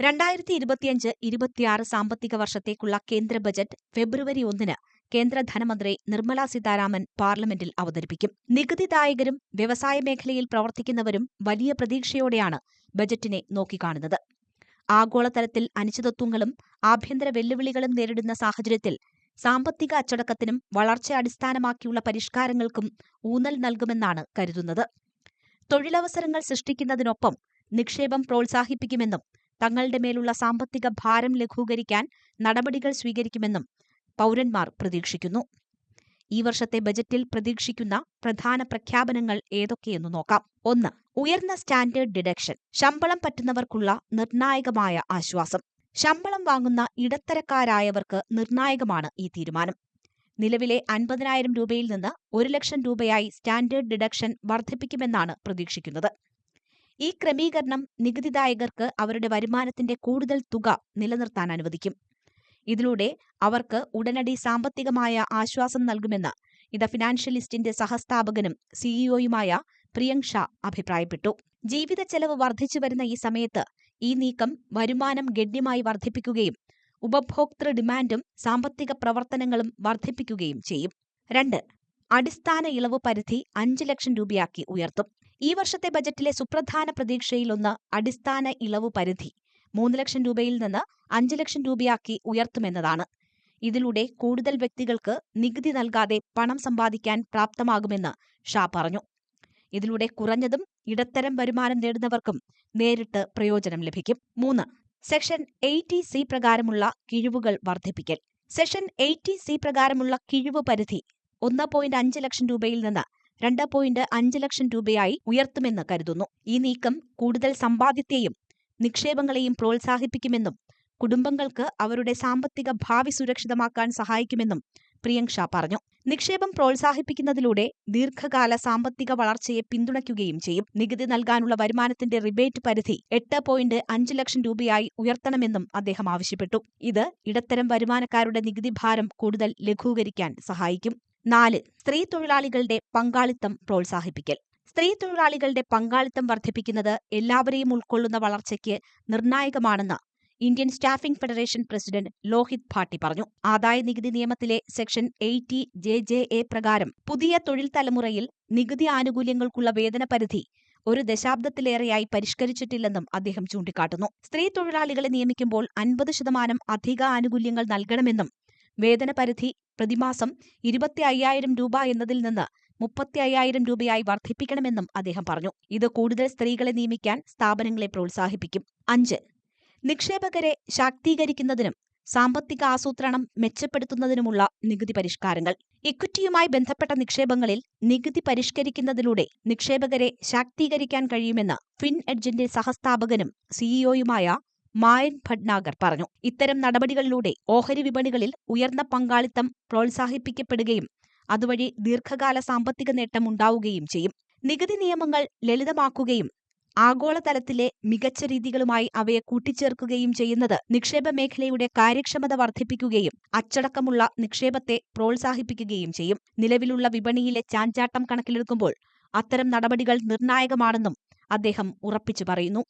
2025-26 സാമ്പത്തിക വർഷത്തേക്കുള്ള കേന്ദ്ര ബജറ്റ് ഫെബ്രുവരി 1-ന് കേന്ദ്ര ധനമന്ത്രി നിർമ്മലാ സീതാരാമൻ പാർലമെന്റിൽ അവതരിപ്പിക്കും. നികുതിദായകരും വ്യവസായ മേഖലയിൽ പ്രവർത്തിക്കുന്നവരും വലിയ പ്രതീക്ഷയോടെയാണ് ബജറ്റിനെ നോക്കിക്കാണുന്നത്. ആഗോളതലത്തിൽ അനിശ്ചിതത്വങ്ങളും ആഭ്യന്തര വെല്ലുവിളികളും നേരിടുന്ന സാഹചര്യത്തിൽ സാമ്പത്തിക അച്ചടക്കത്തിനും വളർച്ച അടിസ്ഥാനമാക്കിയുള്ള പരിഷ്കാരങ്ങൾക്കും ഊന്നൽ നൽകുമെന്നാണ് കരുതുന്നത്. തൊഴിലവസരങ്ങൾ സൃഷ്ടിക്കുന്നതിനൊപ്പം നിക്ഷേപം പ്രോത്സാഹിപ്പിക്കുമെന്നും തങ്ങളുടെ മേലുള്ള സാമ്പത്തിക ഭാരം ലഘൂകരിക്കാൻ നടപടികൾ സ്വീകരിക്കുമെന്നും പൗരന്മാർ പ്രതീക്ഷിക്കുന്നു. ഈ വർഷത്തെ ബജറ്റിൽ പ്രതീക്ഷിക്കുന്ന പ്രധാന പ്രഖ്യാപനങ്ങൾ ഏതൊക്കെയെന്ന് നോക്കാം. 1. ഉയർന്ന സ്റ്റാൻഡേർഡ് ഡിഡക്ഷൻ. ശമ്പളം പറ്റുന്നവർക്കുള്ള നിർണായകമായ ആശ്വാസം. ശമ്പളം വാങ്ങുന്ന ഇടത്തരക്കാരായവർക്ക് നിർണായകമാണ് ഈ തീരുമാനം. നിലവിലെ 50,000 രൂപയിൽ നിന്ന് 1,00,000 രൂപയായി സ്റ്റാൻഡേർഡ് ഡിഡക്ഷൻ വർദ്ധിപ്പിക്കുമെന്നാണ് പ്രതീക്ഷിക്കുന്നത്. ഈ ക്രമീകരണം നികുതിദായകർക്ക് അവരുടെ വരുമാനത്തിന്റെ കൂടുതൽ തുക നിലനിർത്താൻ അനുവദിക്കും. ഇതിലൂടെ അവർക്ക് ഉടനടി സാമ്പത്തികമായ ആശ്വാസം നൽകുമെന്ന് ദ ഫിനാൻഷ്യലിസ്റ്റിന്റെ സഹസ്ഥാപകനും സിഇഒയുമായ പ്രിയങ്ക് ഷാ അഭിപ്രായപ്പെട്ടു. ജീവിത ചെലവ് വർദ്ധിച്ചുവരുന്ന ഈ സമയത്ത് ഈ നീക്കം വരുമാനം ഗണ്യമായി വർദ്ധിപ്പിക്കുകയും ഉപഭോക്തൃ ഡിമാൻഡും സാമ്പത്തിക പ്രവർത്തനങ്ങളും വർദ്ധിപ്പിക്കുകയും ചെയ്യും. 2. അടിസ്ഥാന ഇളവ് പരിധി 5,00,000 രൂപയാക്കി ഉയർത്തും. ഈ വർഷത്തെ ബജറ്റിലെ സുപ്രധാന പ്രതീക്ഷയിലൊന്ന് അടിസ്ഥാന ഇളവ് പരിധി 3,00,000 രൂപയിൽ നിന്ന് 5,00,000 രൂപയാക്കി ഉയർത്തുമെന്നതാണ്. ഇതിലൂടെ കൂടുതൽ വ്യക്തികൾക്ക് നികുതി നൽകാതെ പണം സമ്പാദിക്കാൻ പ്രാപ്തമാകുമെന്ന് ഷാ പറഞ്ഞു. ഇതിലൂടെ കുറഞ്ഞതും ഇടത്തരം വരുമാനം നേടുന്നവർക്കും നേരിട്ട് പ്രയോജനം ലഭിക്കും. 3. സെക്ഷൻ 80C പ്രകാരമുള്ള കിഴിവുകൾ വർദ്ധിപ്പിക്കൽ. സെക്ഷൻ 80C പ്രകാരമുള്ള കിഴിവ് പരിധി 1.5 ലക്ഷം രൂപയിൽ നിന്ന് 2.5 ലക്ഷം രൂപയായി ഉയർത്തുമെന്ന് കരുതുന്നു. ഈ നീക്കം കൂടുതൽ സമ്പാദ്യത്തെയും നിക്ഷേപങ്ങളെയും പ്രോത്സാഹിപ്പിക്കുമെന്നും കുടുംബങ്ങൾക്ക് അവരുടെ സാമ്പത്തിക ഭാവി സുരക്ഷിതമാക്കാൻ സഹായിക്കുമെന്നും പ്രിയങ്ക് ഷാ പറഞ്ഞു. നിക്ഷേപം പ്രോത്സാഹിപ്പിക്കുന്നതിലൂടെ ദീർഘകാല സാമ്പത്തിക വളർച്ചയെ പിന്തുണയ്ക്കുകയും ചെയ്യും. നികുതി നൽകാനുള്ള വരുമാനത്തിന്റെ റിബേറ്റ് പരിധി 8.5 ലക്ഷം രൂപയായി ഉയർത്തണമെന്നും അദ്ദേഹം ആവശ്യപ്പെട്ടു. ഇത് ഇടത്തരം വരുമാനക്കാരുടെ നികുതി ഭാരം കൂടുതൽ ലഘൂകരിക്കാൻ സഹായിക്കും. 4. സ്ത്രീ തൊഴിലാളികളുടെ പങ്കാളിത്തം പ്രോത്സാഹിപ്പിക്കൽ. സ്ത്രീ തൊഴിലാളികളുടെ പങ്കാളിത്തം വർദ്ധിപ്പിക്കുന്നത് എല്ലാവരെയും ഉൾക്കൊള്ളുന്ന വളർച്ചയ്ക്ക് നിർണായകമാണെന്ന് Indian staffing federation president Lohit Bhatti പറഞ്ഞു. ആദായനികുതി നിയമത്തിലെ സെക്ഷൻ 80JJA പ്രകാരം പുതിയ തൊഴിൽ തലമുറയിൽ നികുതി ആനുകൂല്യങ്ങൾക്കുള്ള വേതന പരിധി 1 ദശാബ്ദത്തിലേറെയായി പരിഷ്കരിച്ചിട്ടില്ലെന്നും അദ്ദേഹം ചൂണ്ടിക്കാട്ടുന്നു. സ്ത്രീ തൊഴിലാളികളെ നിയമിക്കുമ്പോൾ 50% അധിക ആനുകൂല്യങ്ങൾ നൽകണമെന്നും വേതന പരിധി പ്രതിമാസം 25,000 രൂപ എന്നതിൽ നിന്ന് 35,000 രൂപയായി വർദ്ധിപ്പിക്കണമെന്നും അദ്ദേഹം പറഞ്ഞു. ഇത് കൂടുതൽ സ്ത്രീകളെ നിയമിക്കാൻ സ്ഥാപനങ്ങളെ പ്രോത്സാഹിപ്പിക്കും. 5. നിക്ഷേപകരെ ശാക്തീകരിക്കുന്നതിനും സാമ്പത്തിക ആസൂത്രണം മെച്ചപ്പെടുത്തുന്നതിനുമുള്ള നികുതി പരിഷ്കാരങ്ങൾ. ഇക്വിറ്റിയുമായി ബന്ധപ്പെട്ട നിക്ഷേപങ്ങളിൽ നികുതി പരിഷ്കരിക്കുന്നതിലൂടെ നിക്ഷേപകരെ ശാക്തീകരിക്കാൻ കഴിയുമെന്ന് ഫിൻഎഡ്ജിന്റെ സഹസ്ഥാപകനും സിഇഒയുമായ മായങ്ക് ഭട്നാഗർ പറഞ്ഞു. ഇത്തരം നടപടികളിലൂടെ ഓഹരി വിപണികളിൽ ഉയർന്ന പങ്കാളിത്തം പ്രോത്സാഹിപ്പിക്കപ്പെടുകയും അതുവഴി ദീർഘകാല സാമ്പത്തിക നേട്ടം ഉണ്ടാവുകയും ചെയ്യും. നികുതി നിയമങ്ങൾ ലളിതമാക്കുകയും ആഗോളതലത്തിലെ മികച്ച രീതികളുമായി അവയെ കൂട്ടിച്ചേർക്കുകയും ചെയ്യുന്നത് നിക്ഷേപ മേഖലയുടെ കാര്യക്ഷമത വർദ്ധിപ്പിക്കുകയും അച്ചടക്കമുള്ള നിക്ഷേപത്തെ പ്രോത്സാഹിപ്പിക്കുകയും ചെയ്യും. നിലവിലുള്ള വിപണിയിലെ ചാഞ്ചാട്ടം കണക്കിലെടുക്കുമ്പോൾ അത്തരം നടപടികൾ നിർണായകമാണെന്നും അദ്ദേഹം ഉറപ്പിച്ചു പറയുന്നു.